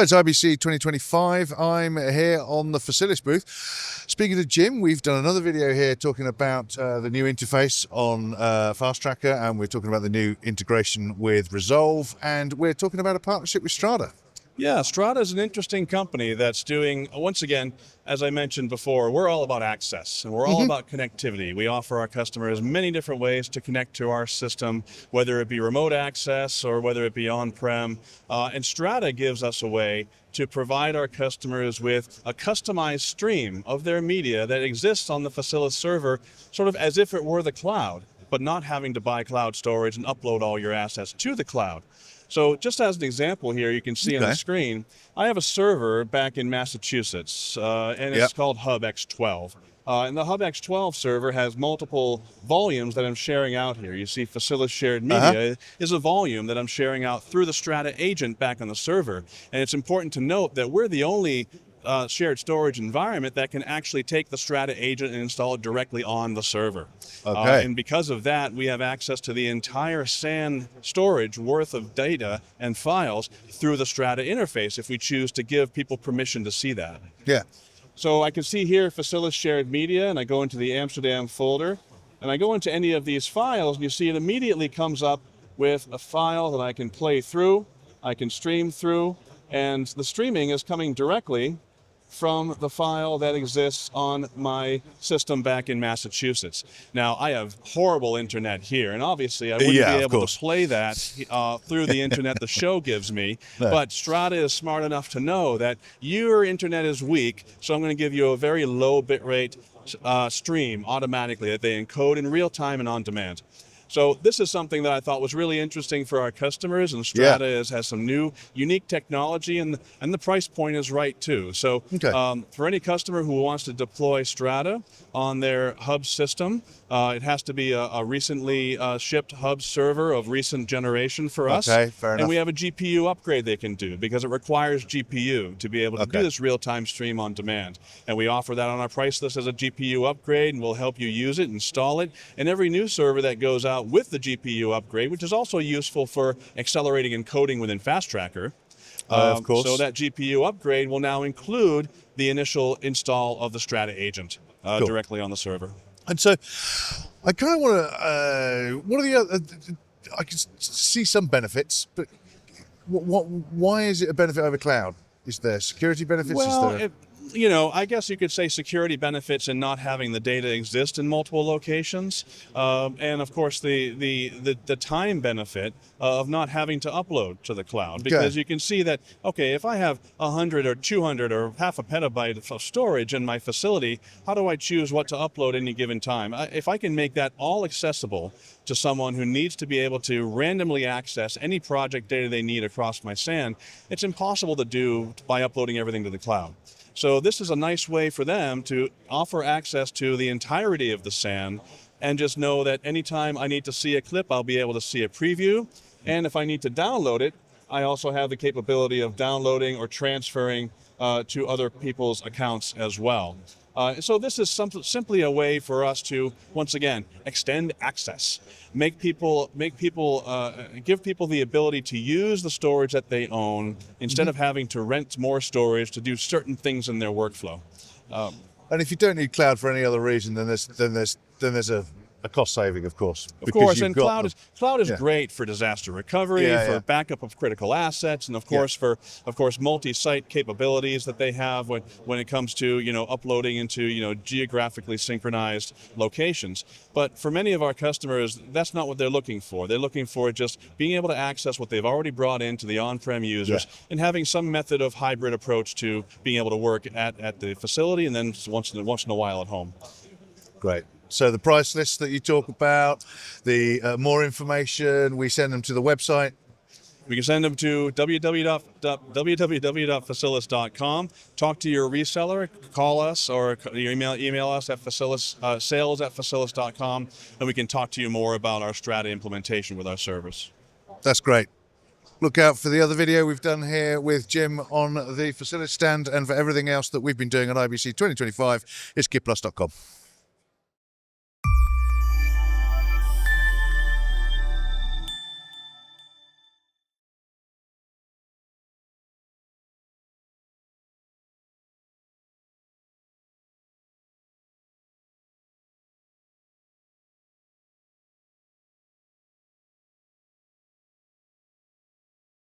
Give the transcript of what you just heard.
So it's IBC 2025. I'm here on the Facilis booth. Speaking to Jim, we've done another video here talking about the new interface on Fast Tracker, and we're talking about the new integration with Resolve, and we're talking about a partnership with Strada. Yeah, Strada is an interesting company that's doing, once again, as I mentioned before, we're all about access and we're all about connectivity. We offer our customers many different ways to connect to our system, whether it be remote access or whether it be on-prem. And Strada gives us a way to provide our customers with a customized stream of their media that exists on the Facilis server, sort of as if it were the cloud, but not having to buy cloud storage and upload all your assets to the cloud. So just as an example here, you can see on the screen, I have a server back in Massachusetts, and it's called Hub X12. And the Hub X12 server has multiple volumes that I'm sharing out here. You see Facilis Shared Media is a volume that I'm sharing out through the Strada agent back on the server. And it's important to note that we're the only shared storage environment that can actually take the Strada agent and install it directly on the server. And because of that, we have access to the entire SAN storage worth of data and files through the Strada interface if we choose to give people permission to see that. So I can see here Facilis Shared Media, and I go into the Amsterdam folder, and I go into any of these files, and you see it immediately comes up with a file that I can play through, I can stream through, and the streaming is coming directly from the file that exists on my system back in Massachusetts. Now, I have horrible internet here, and obviously I wouldn't be able to play that through the internet the show gives me, but Strada is smart enough to know that your internet is weak, so I'm going to give you a very low bitrate stream automatically that they encode in real time and on demand. So this is something that I thought was really interesting for our customers, and Strada has some new, unique technology, and the price point is right too. So for any customer who wants to deploy Strada on their Hub system, it has to be a recently shipped Hub server of recent generation for us. Fair enough. And we have a GPU upgrade they can do because it requires GPU to be able to do this real-time stream on demand. And we offer that on our price list as a GPU upgrade, and we'll help you use it, install it. And every new server that goes out with the GPU upgrade, which is also useful for accelerating encoding within Fast Tracker. Of course. So that GPU upgrade will now include the initial install of the Strada agent directly on the server. And so I kind of want to, what are the other, I can see some benefits, but why is it a benefit over cloud? Is there security benefits? Well, you know, I guess you could say security benefits in not having the data exist in multiple locations, and of course the time benefit of not having to upload to the cloud, because you can see that, okay, if I have 100 or 200 or half a petabyte of storage in my facility, how do I choose what to upload any given time? If I can make that all accessible to someone who needs to be able to randomly access any project data they need across my SAN, it's impossible to do by uploading everything to the cloud. So this is a nice way for them to offer access to the entirety of the SAN, and just know that anytime I need to see a clip, I'll be able to see a preview. And if I need to download it, I also have the capability of downloading or transferring to other people's accounts as well. So this is simply a way for us to, once again, extend access, give people the ability to use the storage that they own instead of having to rent more storage to do certain things in their workflow. And if you don't need cloud for any other reason, then there's a cost saving, of course. Of course, and cloud is great for disaster recovery, for backup of critical assets, and of course for multi-site capabilities that they have when it comes to uploading into geographically synchronized locations. But for many of our customers, that's not what they're looking for. They're looking for just being able to access what they've already brought into the on-prem users and having some method of hybrid approach to being able to work at the facility and then once in a while at home. Great. So the price list that you talk about, the more information, we send them to the website. We can send them to www.facilis.com. Talk to your reseller, call us, or email us at sales@facilis.com, and we can talk to you more about our Strada implementation with our servers. That's great. Look out for the other video we've done here with Jim on the Facilis stand, and for everything else that we've been doing on IBC 2025, it's kitplus.com.